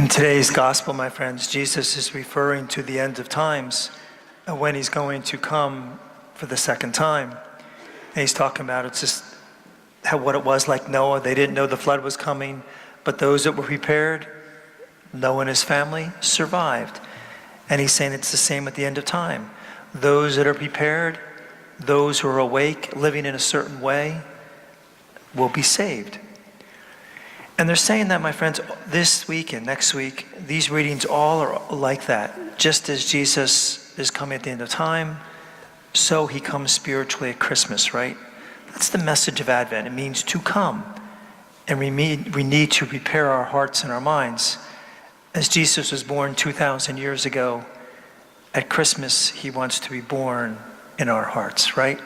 In today's gospel, my friends, Jesus is referring to the end of times when he's going to come for the second time. And he's talking about it's just what it was like Noah. They didn't know the flood was coming, but those that were prepared, Noah and his family, survived. And he's saying it's the same at the end of time. Those that are prepared, those who are awake, living in a certain way, will be saved. And they're saying that, my friends, this week and next week, these readings all are like that. Just as Jesus is coming at the end of time, so he comes spiritually at Christmas, right? That's the message of Advent. It means to come. And we need to prepare our hearts and our minds. As Jesus was born 2,000 years ago, at Christmas, he wants to be born in our hearts, right?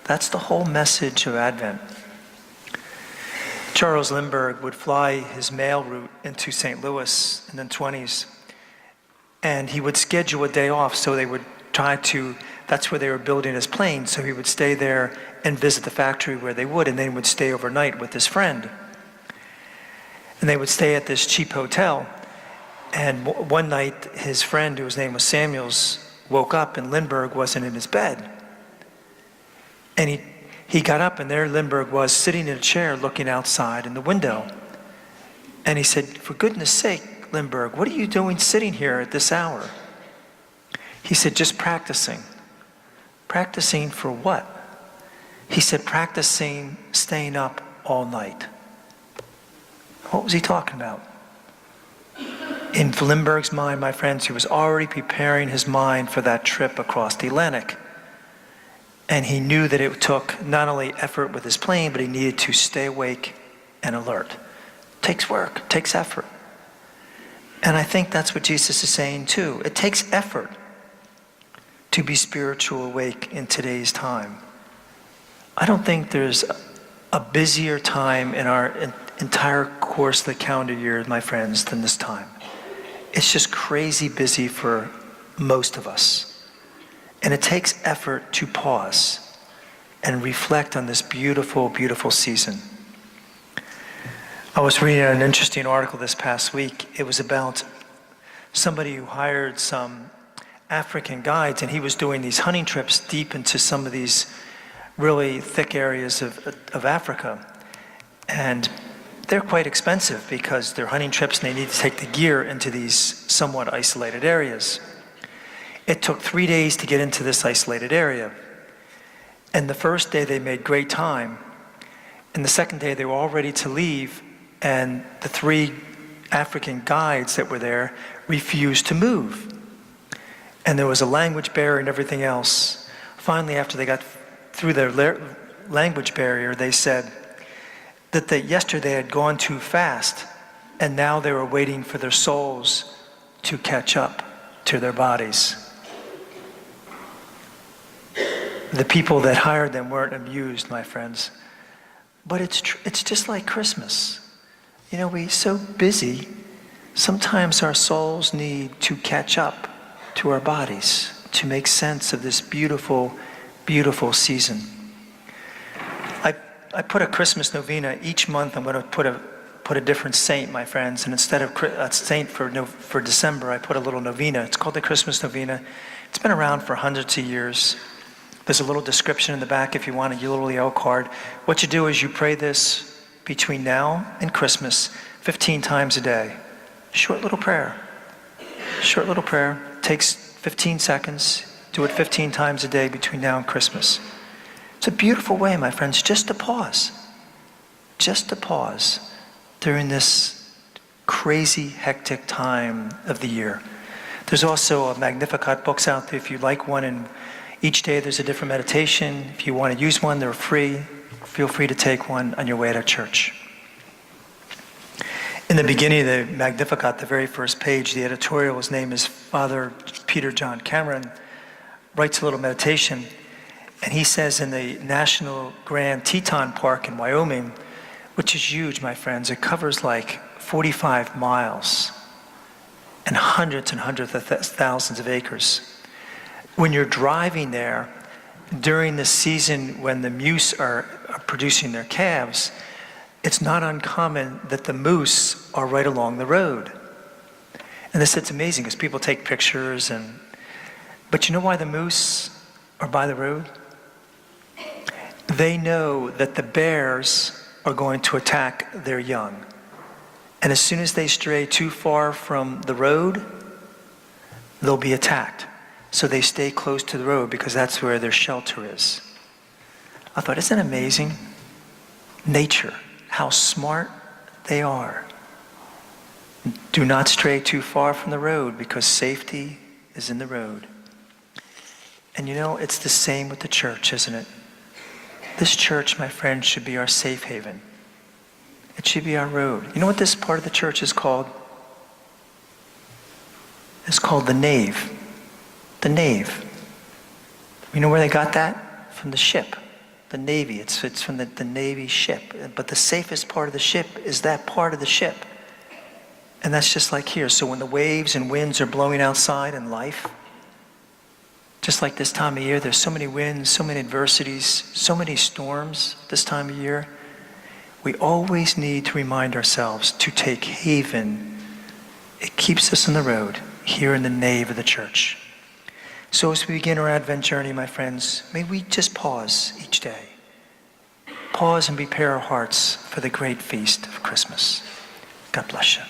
That's the whole message of Advent. Charles Lindbergh would fly his mail route into St. Louis in the 20s, and he would schedule a day off so they would that's where they were building his plane, so he would stay there and visit the factory where they would, and then would stay overnight with his friend. And they would stay at this cheap hotel, and one night his friend, whose name was Samuels, woke up and Lindbergh wasn't in his bed. And he got up, and there Lindbergh was sitting in a chair looking outside in the window. And he said, "For goodness sake, Lindbergh, what are you doing sitting here at this hour?" He said, "Just practicing." "Practicing for what?" He said, "Practicing staying up all night." What was he talking about? In Lindbergh's mind, my friends, he was already preparing his mind for that trip across the Atlantic. And he knew that it took not only effort with his plane, but he needed to stay awake and alert. It takes work, it takes effort. And I think that's what Jesus is saying too. It takes effort to be spiritual awake in today's time. I don't think there's a busier time in our entire course of the calendar year, my friends, than this time. It's just crazy busy for most of us. And it takes effort to pause and reflect on this beautiful, beautiful season. I was reading an interesting article this past week. It was about somebody who hired some African guides, and he was doing these hunting trips deep into some of these really thick areas of Africa. And they're quite expensive because they're hunting trips and they need to take the gear into these somewhat isolated areas. It took 3 days to get into this isolated area. And the first day they made great time. And the second day they were all ready to leave, and the 3 African guides that were there refused to move. And there was a language barrier and everything else. Finally, after they got through their language barrier, they said that yesterday had gone too fast, and now they were waiting for their souls to catch up to their bodies. The people that hired them weren't amused, my friends. But it's just like Christmas. You know, we're so busy, sometimes our souls need to catch up to our bodies to make sense of this beautiful, beautiful season. I put a Christmas novena. Each month I'm going to put a different saint, my friends, and instead of a saint for December, I put a little novena. It's called the Christmas novena. It's been around for hundreds of years. There's a little description in the back if you want a little yellow card. What you do is you pray this between now and Christmas 15 times a day. Short little prayer. Short little prayer. Takes 15 seconds. Do it 15 times a day between now and Christmas. It's a beautiful way, my friends, just to pause. Just to pause during this crazy, hectic time of the year. There's also a Magnificat books out there if you like one, and each day there's a different meditation. If you want to use one, they're free. Feel free to take one on your way to church. In the beginning of the Magnificat, the very first page, the editorial, his name is Father Peter John Cameron, writes a little meditation. And he says in the National Grand Teton Park in Wyoming, which is huge, my friends, it covers like 45 miles and hundreds of thousands of acres. When you're driving there, during the season when the moose are producing their calves, it's not uncommon that the moose are right along the road. And they said it's amazing because people take pictures but you know why the moose are by the road? They know that the bears are going to attack their young. And as soon as they stray too far from the road, they'll be attacked. So they stay close to the road because that's where their shelter is. I thought, isn't that amazing? Nature, how smart they are. Do not stray too far from the road because safety is in the road. And you know, it's the same with the church, isn't it? This church, my friends, should be our safe haven. It should be our road. You know what this part of the church is called? It's called the nave. The nave. You know where they got that? From the ship. The Navy. It's from the Navy ship. But the safest part of the ship is that part of the ship. And that's just like here. So when the waves and winds are blowing outside in life, just like this time of year, there's so many winds, so many adversities, so many storms this time of year. We always need to remind ourselves to take haven. It keeps us on the road here in the nave of the church. So as we begin our Advent journey, my friends, may we just pause each day. Pause and prepare our hearts for the great feast of Christmas. God bless you.